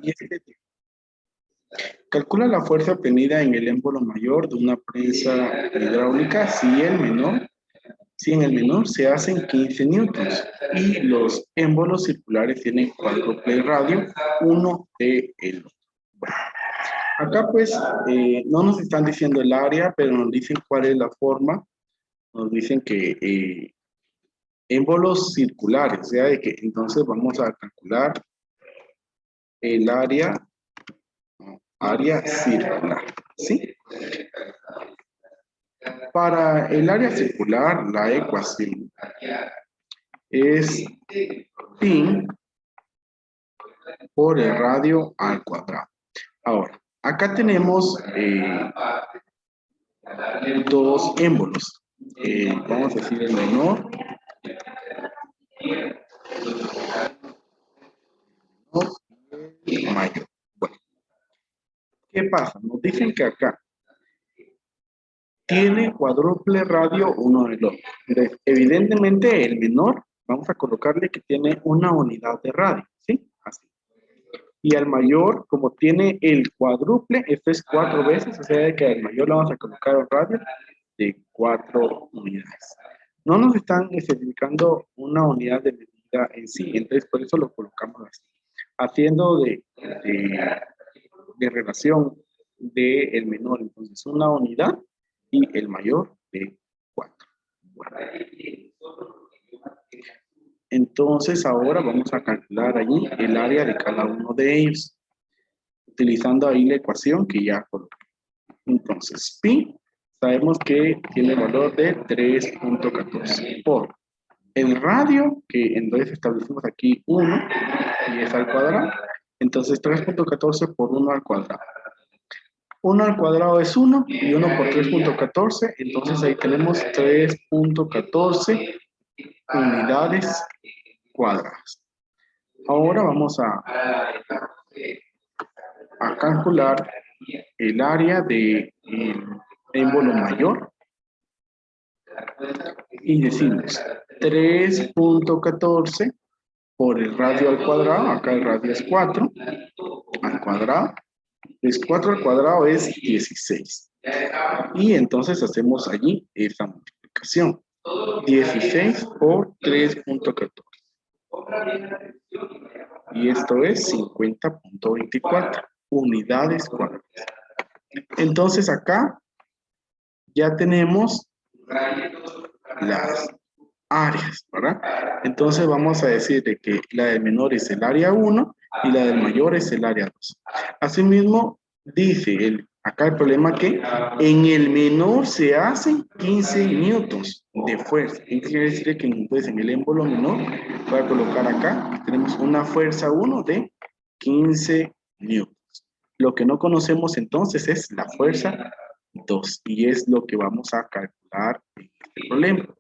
Y este calcula la fuerza obtenida en el émbolo mayor de una prensa hidráulica si en el menor se hacen 15 newtons y los émbolos circulares tienen cuádruple radio, 1 de el otro. Bueno, acá pues no nos están diciendo el área, pero nos dicen cuál es la forma. Nos dicen que émbolos circulares, o sea, de que entonces vamos a calcular el área circular, ¿sí? Para el área circular, la ecuación es pi por el radio al cuadrado. Ahora, acá tenemos dos émbolos. Vamos a decir el menor y el mayor. Bueno, ¿qué pasa? Nos dicen que acá tiene cuádruple radio uno del otro. Entonces, evidentemente el menor, vamos a colocarle que tiene una unidad de radio, ¿sí? Así. Y al mayor, como tiene el cuádruple, esto es 4 veces, o sea que al mayor le vamos a colocar un radio de 4 unidades. No nos están especificando una unidad de medida en sí, entonces por eso lo colocamos así. Haciendo de relación del menor, entonces una unidad, y el mayor de 4. Bueno. Entonces ahora vamos a calcular allí el área de cada uno de ellos, utilizando ahí la ecuación que ya coloqué. Entonces, pi, sabemos que tiene valor de 3.14 por el radio, que entonces establecimos aquí 1, y es al cuadrado. Entonces, 3.14 por 1 al cuadrado. 1 al cuadrado es 1, y 1 por 3.14, entonces ahí tenemos 3.14 unidades cuadradas. Ahora vamos a calcular el área del émbolo mayor y decimos 3.14 por el radio al cuadrado, acá el radio es 4 al cuadrado, es 4 al cuadrado es 16. Y entonces hacemos allí esa multiplicación. 16 por 3.14. Y esto es 50.24 unidades cuadradas. Entonces acá ya tenemos las áreas, ¿verdad? Entonces vamos a decir de que la del menor es el área 1 y la del mayor es el área 2. Asimismo, dice acá el problema que en el menor se hacen 15 newtons de fuerza. ¿Qué quiere decir? Que entonces en el émbolo menor, voy a colocar acá, tenemos una fuerza 1 de 15 newtons. Lo que no conocemos entonces es la fuerza 2 y es lo que vamos a calcular en este problema.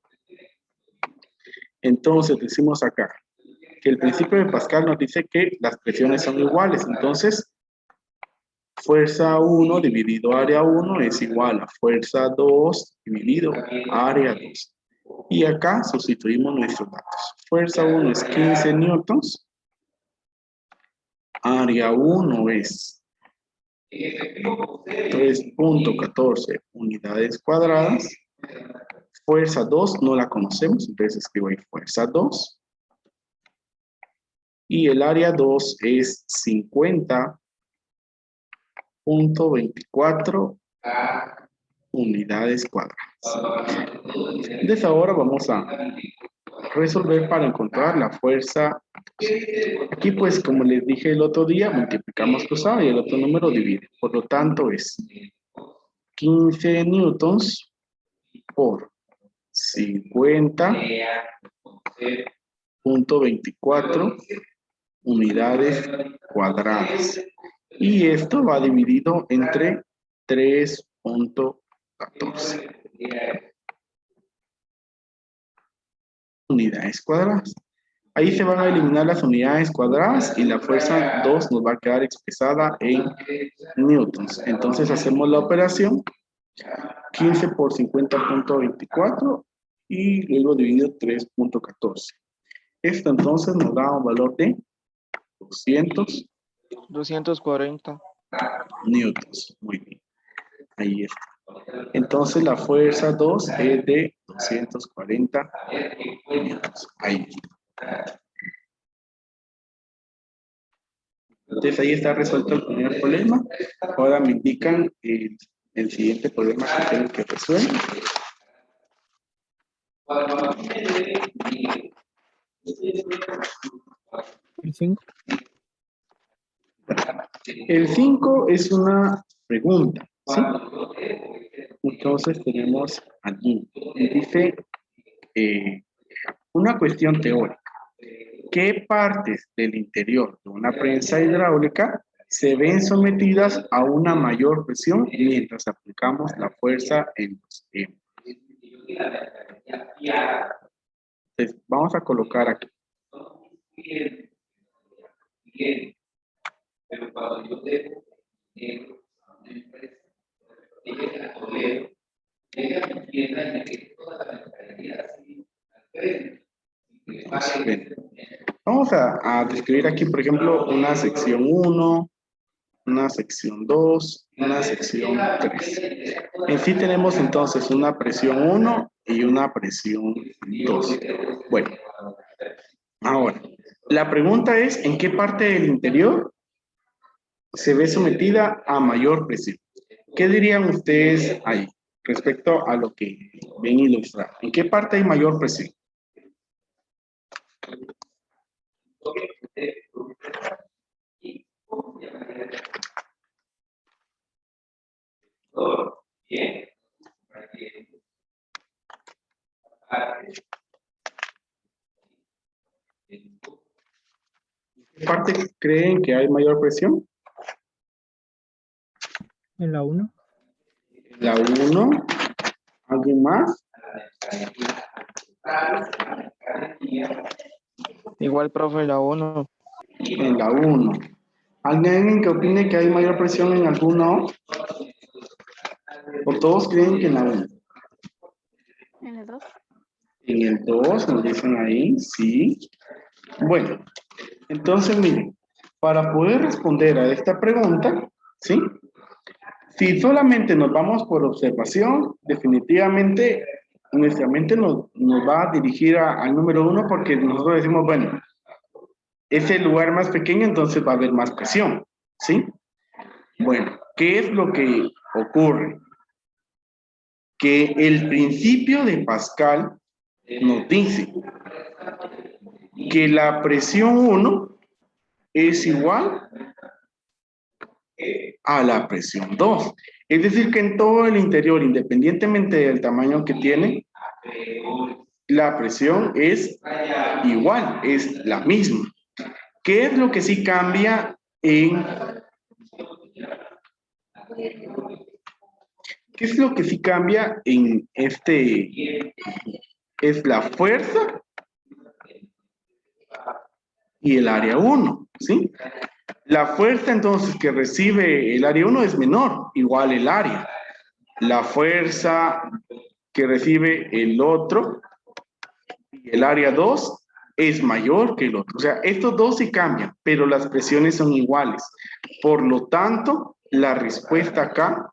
Entonces decimos acá que el principio de Pascal nos dice que las presiones son iguales. Entonces, fuerza 1 dividido área 1 es igual a fuerza 2 dividido área 2. Y acá sustituimos nuestros datos. Fuerza 1 es 15 newtons. Área 1 es 3.14 unidades cuadradas. Fuerza 2 no la conocemos, entonces escribo ahí fuerza 2. Y el área 2 es 50.24 unidades cuadradas. Entonces ahora vamos a resolver para encontrar la fuerza. Aquí pues como les dije el otro día, multiplicamos cruzado y el otro número divide. Por lo tanto es 15 newtons por 50.24 unidades cuadradas. Y esto va dividido entre 3.14 unidades cuadradas. Ahí se van a eliminar las unidades cuadradas y la fuerza 2 nos va a quedar expresada en newtons. Entonces hacemos la operación 15 por 50.24 y luego dividido 3.14. Esto entonces nos da un valor de 200 240. Newtons. Muy bien. Ahí está. Entonces la fuerza 2 es de 240 newtons. Ahí está. Entonces ahí está resuelto el primer problema. Ahora me indican el siguiente problema que tengo que resolver. El 5. El 5 es una pregunta, ¿sí? Entonces tenemos allí, dice una cuestión teórica. ¿Qué partes del interior de una prensa hidráulica se ven sometidas a una mayor presión mientras aplicamos la fuerza en los tiempos? Entonces, vamos a colocar aquí. Vamos a describir aquí, por ejemplo, una sección 1, una sección 2, una sección 3. En sí tenemos entonces una presión 1 y una presión 2. Bueno, ahora, la pregunta es, ¿en qué parte del interior se ve sometida a mayor presión? ¿Qué dirían ustedes ahí respecto a lo que ven ilustrado? ¿En qué parte hay mayor presión? ¿En qué parte creen que hay mayor presión? En la 1. La 1. ¿Alguien más? Igual, profe, la 1. En la 1. ¿Alguien que opine que hay mayor presión en alguno? ¿O todos creen que en la 1? En el 2. En el 2, nos dicen ahí, sí. Bueno, entonces miren, para poder responder a esta pregunta, ¿sí? Si solamente nos vamos por observación, definitivamente nuestra mente nos va a dirigir al número 1 porque nosotros decimos, bueno, es el lugar más pequeño, entonces va a haber más presión, ¿sí? Bueno, ¿qué es lo que ocurre? Que el principio de Pascal nos dice que la presión 1 es igual a la presión 2. Es decir, que en todo el interior, independientemente del tamaño que tiene, la presión es igual, es la misma. ¿Qué es lo que sí cambia en... ¿Qué es lo que sí cambia en este? Es la fuerza y el área 1, ¿sí? La fuerza entonces que recibe el área 1 es menor, igual el área. La fuerza que recibe el otro y el área 2 es mayor que el otro. O sea, estos dos sí cambian, pero las presiones son iguales. Por lo tanto, la respuesta acá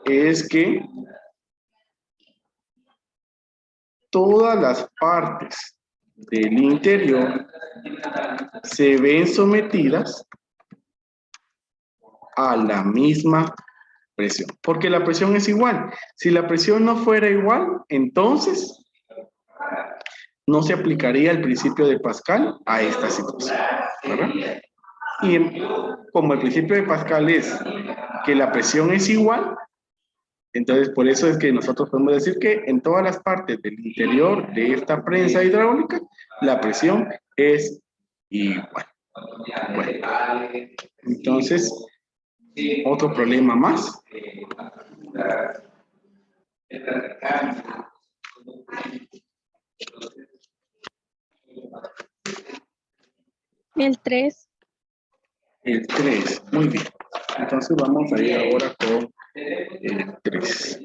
es que todas las partes del interior se ven sometidas a la misma presión, porque la presión es igual. Si la presión no fuera igual, entonces no se aplicaría el principio de Pascal a esta situación, ¿verdad? Y como el principio de Pascal es que la presión es igual, entonces por eso es que nosotros podemos decir que en todas las partes del interior de esta prensa hidráulica, la presión es igual. Bueno, entonces, otro problema más. El 3. El 3, muy bien. Entonces vamos a ir ahora con el 3.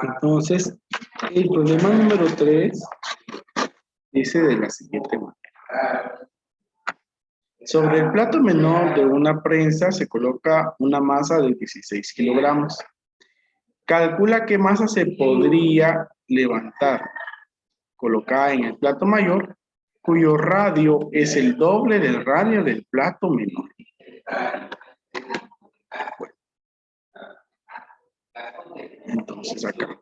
Entonces, El problema número 3 dice de la siguiente manera. Sobre el plato menor de una prensa se coloca una masa de 16 kilogramos. Calcula qué masa se podría levantar colocada en el plato mayor, cuyo radio es el doble del radio del plato menor. Bueno, entonces acá.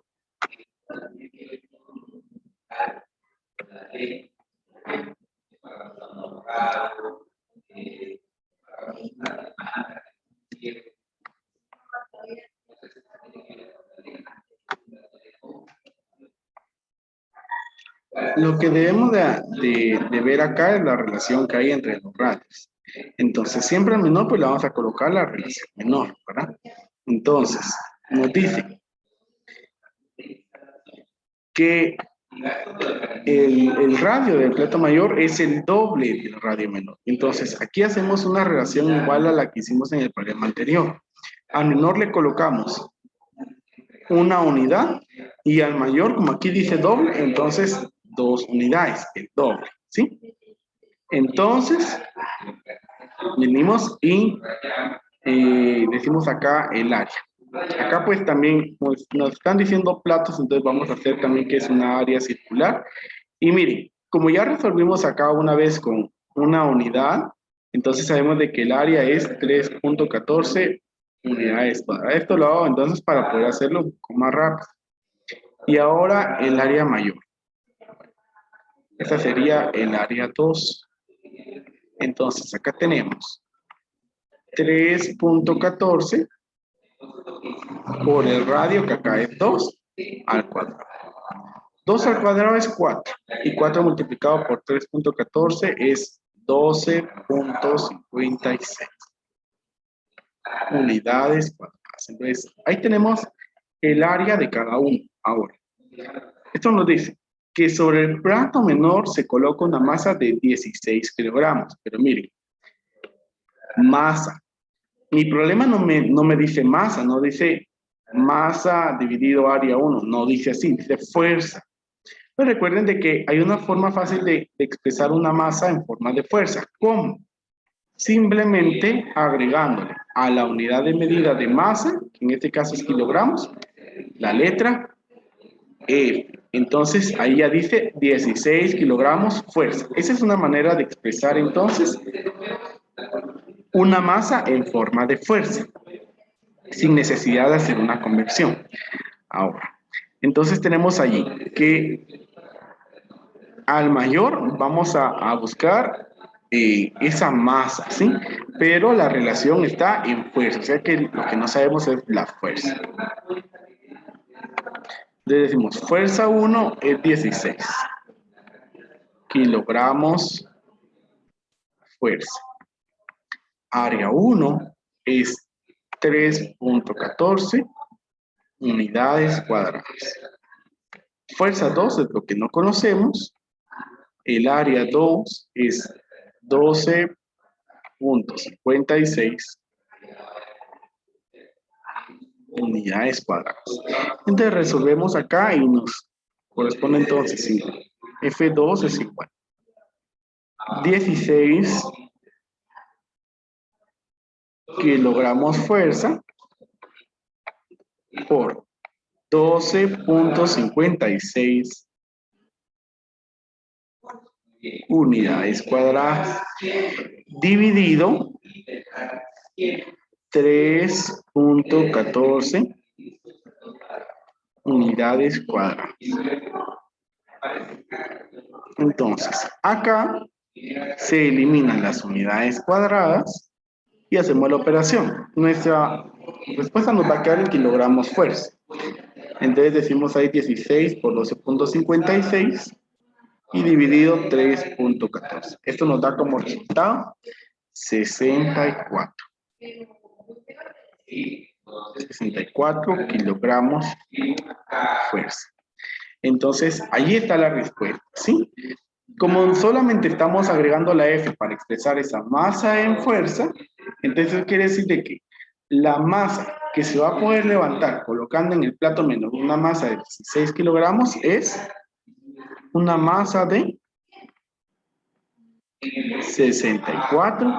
Lo que debemos de ver acá es la relación que hay entre los radios. Entonces, siempre al menor, pues le vamos a colocar la relación menor, ¿verdad? Entonces, nos dice que el radio del plato mayor es el doble del radio menor. Entonces, aquí hacemos una relación igual a la que hicimos en el problema anterior. Al menor le colocamos una unidad y al mayor, como aquí dice doble, entonces 2 unidades, el doble, ¿sí? Entonces, venimos y decimos acá el área. Acá pues también nos están diciendo platos, entonces vamos a hacer también que es una área circular. Y miren, como ya resolvimos acá una vez con una unidad, entonces sabemos de que el área es 3.14 unidades cuadradas. Esto lo hago entonces para poder hacerlo un poco más rápido. Y ahora el área mayor. Esta sería el área 2. Entonces acá tenemos 3.14 por el radio que acá es 2 al cuadrado. 2 al cuadrado es 4 y 4 multiplicado por 3.14 es 12.56 unidades cuadradas. Entonces ahí tenemos el área de cada uno. Ahora, esto nos dice que sobre el plato menor se coloca una masa de 16 kilogramos. Pero miren, masa. Mi problema no me dice masa, no dice masa dividido área 1, no dice así, dice fuerza. Pero recuerden de que hay una forma fácil de expresar una masa en forma de fuerza. ¿Cómo? Simplemente agregándole a la unidad de medida de masa, que en este caso es kilogramos, la letra E. Entonces ahí ya dice 16 kilogramos fuerza. Esa es una manera de expresar entonces una masa en forma de fuerza, sin necesidad de hacer una conversión. Ahora, entonces tenemos allí que al mayor vamos a buscar esa masa, ¿sí? Pero la relación está en fuerza, o sea que lo que no sabemos es la fuerza. Le decimos, fuerza 1 es 16 kilogramos fuerza. Área 1 es 3.14 unidades cuadradas. Fuerza 2 es lo que no conocemos. El área 2 es 12.56 unidades cuadradas. Entonces resolvemos acá y nos corresponde entonces, sí, F2 es igual 16 kilogramos fuerza por 12.56 unidades cuadradas dividido 3.14 unidades cuadradas. Entonces, acá se eliminan las unidades cuadradas y hacemos la operación. Nuestra respuesta nos va a quedar en kilogramos fuerza. Entonces decimos ahí 16 por 12.56 y dividido 3.14. Esto nos da como resultado 64. 64 kilogramos fuerza. Entonces, allí está la respuesta, ¿sí? Como solamente estamos agregando la F para expresar esa masa en fuerza, entonces quiere decir de que la masa que se va a poder levantar colocando en el plato menor una masa de 16 kilogramos es una masa de 64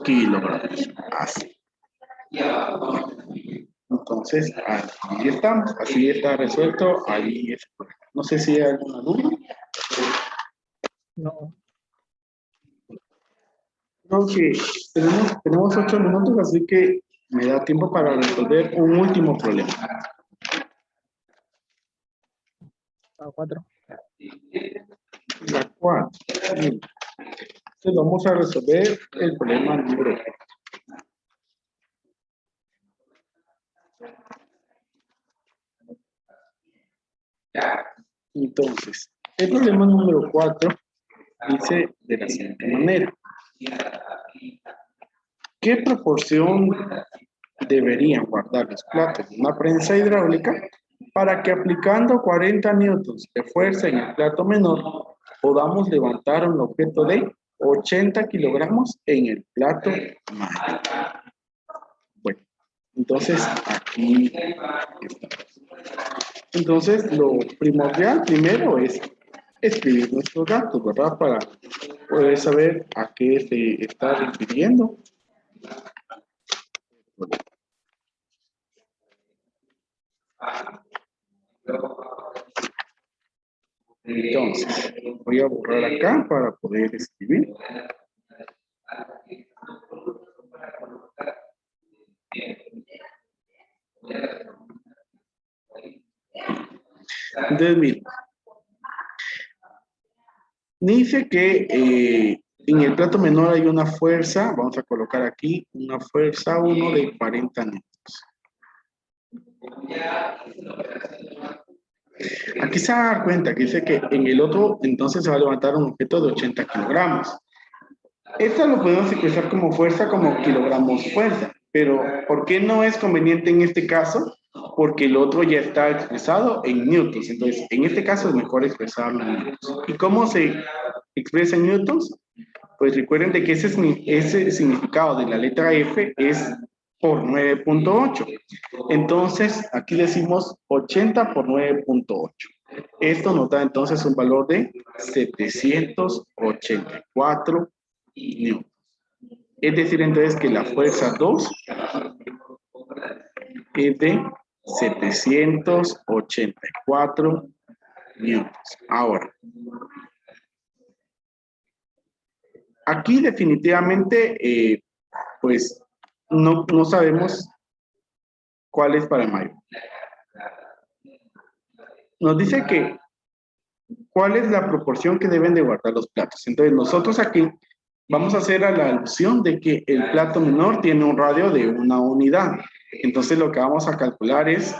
kilogramos. Así. Entonces, ahí estamos. Así está resuelto. Ahí es. No sé si hay alguna duda. No. Creo que tenemos 8 minutos, así que me da tiempo para resolver un último problema. A 4. La 4. Entonces vamos a resolver el problema número 4. Entonces, el problema número 4 dice de la siguiente manera. ¿Qué proporción deberían guardar los platos de una prensa hidráulica para que aplicando 40 newtons de fuerza en el plato menor podamos levantar un objeto de 80 kilogramos en el plato mayor? Bueno, entonces aquí está. Entonces lo primordial primero es escribir nuestros datos, ¿verdad? Para poder saber a qué se está refiriendo. Entonces, voy a borrar acá para poder escribir. Entonces, miren. Dice que en el plato menor hay una fuerza, vamos a colocar aquí, una fuerza 1 de 40 newtons. Aquí se va a dar cuenta que dice que en el otro entonces se va a levantar un objeto de 80 kilogramos. Esta lo podemos expresar como fuerza, como kilogramos fuerza, pero ¿por qué no es conveniente en este caso? Porque el otro ya está expresado en newtons, entonces en este caso es mejor expresarlo en newtons. ¿Y cómo se expresa en newtons? Pues recuerden de que ese significado de la letra F es por 9.8. Entonces, aquí decimos 80 por 9.8. Esto nos da entonces un valor de 784 newtons. Es decir, entonces que la fuerza 2 es de 784 newtons. Ahora, aquí definitivamente, pues, no sabemos cuál es para mayo. Nos dice que cuál es la proporción que deben de guardar los platos. Entonces, nosotros aquí vamos a hacer a la alusión de que el plato menor tiene un radio de 1 unidad. Entonces, lo que vamos a calcular es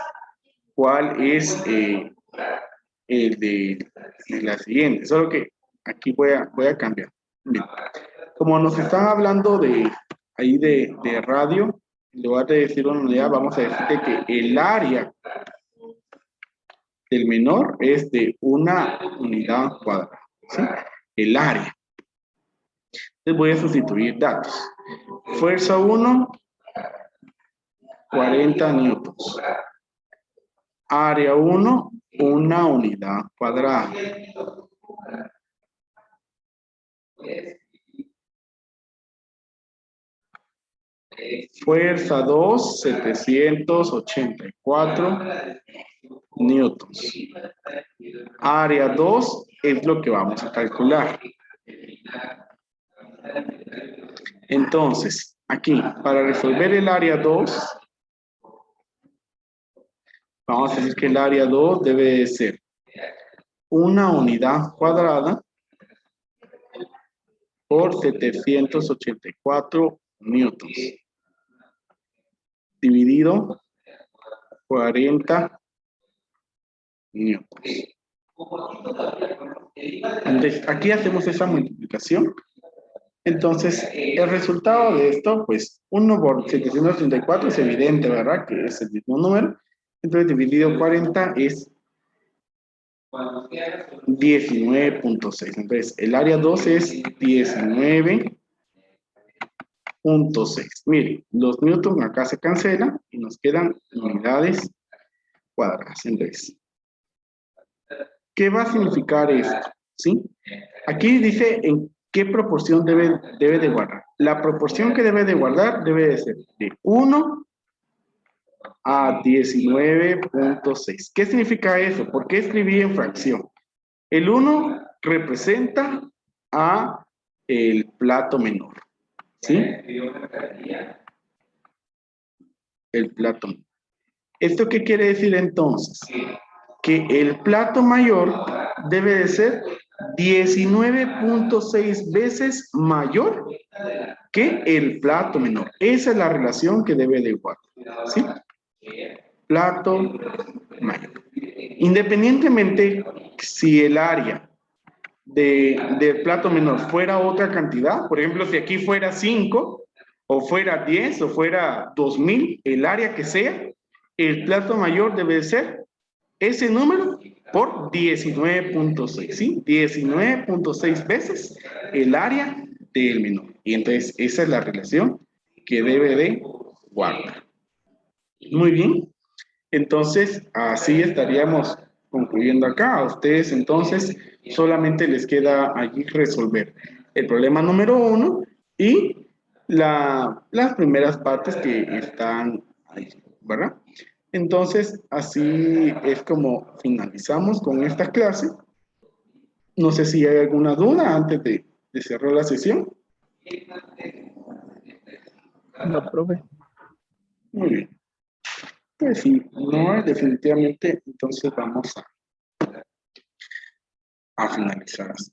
cuál es el de la siguiente. Solo que aquí voy a cambiar. Bien. Como nos están hablando de ahí de radio, en lugar de decir una unidad, vamos a decir que el área del menor es de 1 unidad cuadrada, ¿sí? El área. Entonces voy a sustituir datos. Fuerza 1, 40 newtons. Área 1, 1 unidad cuadrada. Fuerza 2, 784 newtons. Área 2 es lo que vamos a calcular. Entonces, aquí, para resolver el área 2, vamos a decir que el área 2 debe de ser 1 unidad cuadrada por 784 newtons. Dividido 40 newtons. Entonces, aquí hacemos esa multiplicación. Entonces, el resultado de esto, pues, 1 por 784 es evidente, ¿verdad? Que es el mismo número. Entonces, dividido 40 es 19.6. Entonces, el área 2 es 19 19.6. Miren, los newton acá se cancelan y nos quedan unidades cuadradas en vez. ¿Qué va a significar esto? ¿Sí? Aquí dice en qué proporción debe de guardar. La proporción que debe de guardar debe de ser de 1 a 19.6. ¿Qué significa eso? ¿Por qué escribí en fracción? El 1 representa a el plato menor. ¿Sí? El plato menor. ¿Esto qué quiere decir entonces? Que el plato mayor debe de ser 19.6 veces mayor que el plato menor. Esa es la relación que debe de guardar. ¿Sí? Plato mayor. Independientemente si el área del plato menor fuera otra cantidad, por ejemplo, si aquí fuera 5, o fuera 10, o fuera 2000, el área que sea, el plato mayor debe de ser ese número por 19.6, ¿sí? 19.6 veces el área del menor. Y entonces esa es la relación que debe de guardar. Muy bien. Entonces, así estaríamos concluyendo acá. A ustedes entonces solamente les queda allí resolver el problema número 1 y las primeras partes que están ahí, ¿verdad? Entonces, así es como finalizamos con esta clase. No sé si hay alguna duda antes de cerrar la sesión. No, profe. Muy bien. Pues sí, no, definitivamente, entonces vamos a finalizar así.